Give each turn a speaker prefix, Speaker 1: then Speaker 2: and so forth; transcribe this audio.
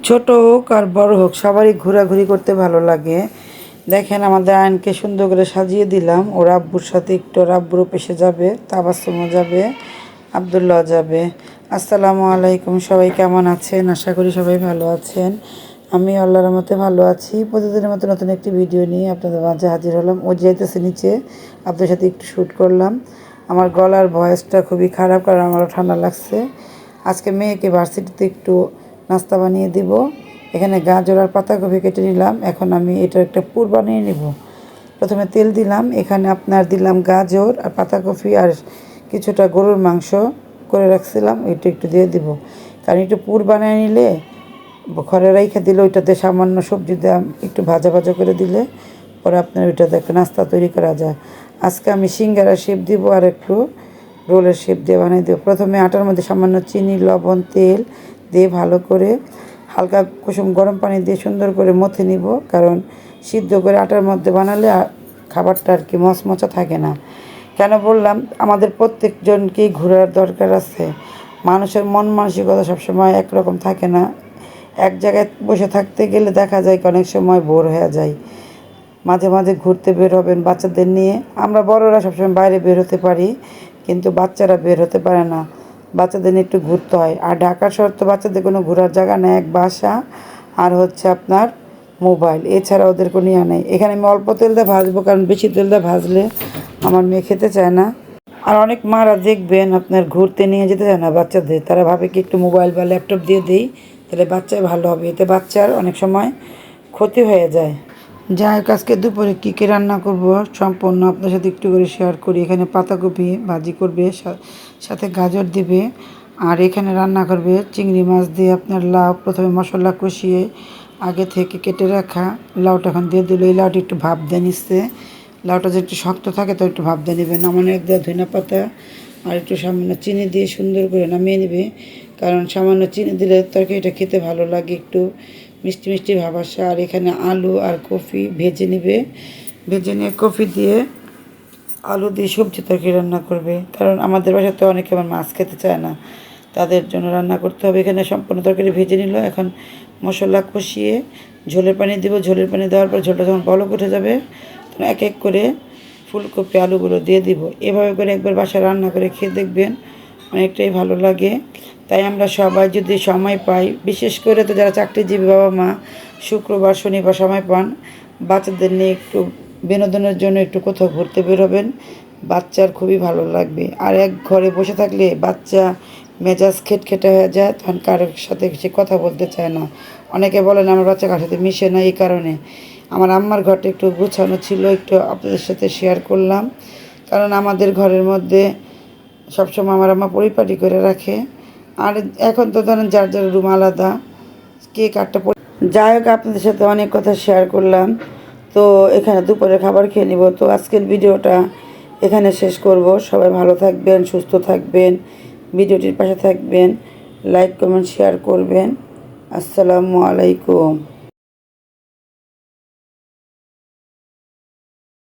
Speaker 1: ছোট হোক আর বড় হোক সবারই ঘোরাঘুরি করতে ভালো লাগে। দেখেন আমাদের আয়নকে সুন্দর করে সাজিয়ে দিলাম। ওর আব্বুর সাথে একটু আব্বুর পেশে যাবে, তাবাসসুমও যাবে, আব্দুল্লাহ যাবে। আসসালামু আলাইকুম, সবাই কেমন আছেন? আশা করি সবাই ভালো আছেন। আমি আল্লাহর রহমতে ভালো আছি। প্রতিদিনের মতো নতুন একটি ভিডিও নিয়ে আপনাদের মাঝে হাজির হলাম। ও যাইতেছে নিচে, আপনাদের সাথে একটু শ্যুট করলাম। আমার গলার ভয়েসটা খুবই খারাপ, কারণ আমারও ঠান্ডা লাগছে। আজকে মেয়েকে ভার্সিটিতে একটু নাস্তা বানিয়ে দিব। এখানে গাজর আর পাতাকপি কেটে নিলাম। এখন আমি এটার একটা পুর বানিয়ে নিব। প্রথমে তেল দিলাম, এখানে আপনার দিলাম গাজর আর পাতাকপি আর কিছুটা গরুর মাংস করে রাখছিলাম, ওইটা একটু দিয়ে দিব। কারণ একটু পুর বানিয়ে নিলে ঘরে রাইখা দিলে ওইটাতে সামান্য সবজি দিয়ে একটু ভাজা ভাজা করে দিলে পরে আপনার ওইটাতে একটা নাস্তা তৈরি করা যায়। আজকে আমি সিঙ্গারা শেপ দিব আর একটু রোলের শেপ দিয়ে বানিয়ে দেবো। প্রথমে আটার মধ্যে সামান্য চিনি, লবণ, তেল দিয়ে ভালো করে হালকা কুসুম গরম পানি দিয়ে সুন্দর করে মথে নিব। কারণ সিদ্ধ করে আটার মধ্যে বানালে খাবারটা আর কি মচমচা থাকে না। কেন বললাম, আমাদের প্রত্যেকজনকেই ঘোরার দরকার আছে। মানুষের মন মানসিকতা সবসময় একরকম থাকে না। এক জায়গায় বসে থাকতে গেলে দেখা যায় কি অনেক সময় বোর হয়ে যায়। মাঝে মাঝে ঘুরতে বের হবেন বাচ্চাদের নিয়ে। আমরা বড়রা সবসময় বাইরে বের হতে পারি, কিন্তু বাচ্চারা বের হতে পারে না। বাচ্চাদের নিয়ে একটু ঘুরতে হয়। আর ঢাকা শহর তো বাচ্চাদের কোনো ঘোরার জায়গা নেই, এক বাসা আর হচ্ছে আপনার মোবাইল, এছাড়া ওদের কোনো ইয়ে নেই। এখানে আমি অল্প তেল দিয়ে ভাজবো, কারণ বেশি তেল দিয়ে ভাজলে আমার মেয়ে খেতে চায় না। আর অনেক মারা দেখবেন আপনার ঘুরতে নিয়ে যেতে চায় না বাচ্চাদের, তারা ভাবে কি একটু মোবাইল বা ল্যাপটপ দিয়ে দিই তাহলে বাচ্চাই ভালো হবে, এতে বাচ্চার অনেক সময় ক্ষতি হয়ে যায়। যাই হোক, আজকে দুপুরে কী কী রান্না করব সম্পূর্ণ আপনার সাথে একটু করে শেয়ার করি। এখানে পাতাকপি ভাজি করবে, সাথে গাজর দিবে। আর এখানে রান্না করবে চিংড়ি মাছ দিয়ে আপনার লাউ। প্রথমে মশলা কষিয়ে আগে থেকে কেটে রাখা লাউটা এখন দিয়ে দিল। এই লাউটা একটু ভাপ দিয়ে নিচ্ছে। লাউটা যে একটু শক্ত থাকে তো একটু ভাপ দিয়ে নেবে। নামানো এক দেওয়া ধনিয়া পাতা আর একটু সামান্য চিনি দিয়ে সুন্দর করে নামিয়ে নেবে। কারণ সামান্য চিনি দিলে তরকারিটা খেতে ভালো লাগে, একটু মিষ্টি মিষ্টি ভাব আসে। আর এখানে আলু আর কফি ভেজে নেবে। ভেজে নিয়ে কফি দিয়ে আলু দিয়ে সবজি তরকারি রান্না করবে। কারণ আমাদের বাসায় তো অনেকে আবার মাছ খেতে চায় না, তাদের জন্য রান্না করতে হবে। এখানে সম্পূর্ণ তরকারি ভেজে নিল। এখন মশলা কষিয়ে ঝোলের পানি দেবো। ঝোলের পানি দেওয়ার পর ঝোলটা যখন বলক উঠে যাবে তখন এক এক করে ফুলকপি আলুগুলো দিয়ে দিব। এভাবে করে একবার বাসায় রান্না করে খেয়ে দেখবেন, অনেকটাই ভালো লাগে। তাই আমরা সবাই যদি সময় পাই, বিশেষ করে তো যারা চাকরিজীবী বাবা মা শুক্রবার শনিবার সময় পান, বাচ্চাদের নিয়ে একটু বিনোদনের জন্য একটু কোথাও ঘুরতে বেরোবেন, বাচ্চার খুবই ভালো লাগবে। আর এক ঘরে বসে থাকলে বাচ্চা মেজাজ খিটখিটে হয়ে যায়, তখন কারোর সাথে সে কথা বলতে চায় না। অনেকে বলেন আমার বাচ্চা কারোর সাথে মিশে না, এই কারণে। আমার আম্মার ঘরটা একটু গুছানো ছিল, একটু আপনাদের সাথে শেয়ার করলাম। কারণ আমাদের ঘরের মধ্যে সবসময় আমার আম্মা পরিপাটি করে রাখে। আর এখন তো ধরেন যার যার রুম আলাদা, কে কারটা। যাই হোক, আপনাদের সাথে অনেক কথা শেয়ার করলাম। তো এখানে দুপুরে খাবার খেয়ে নিব। তো আজকের ভিডিওটা এখানে শেষ করব। সবাই ভালো থাকবেন, সুস্থ থাকবেন, ভিডিওটির পাশে থাকবেন, লাইক কমেন্ট শেয়ার করবেন। আসসালামু আলাইকুম।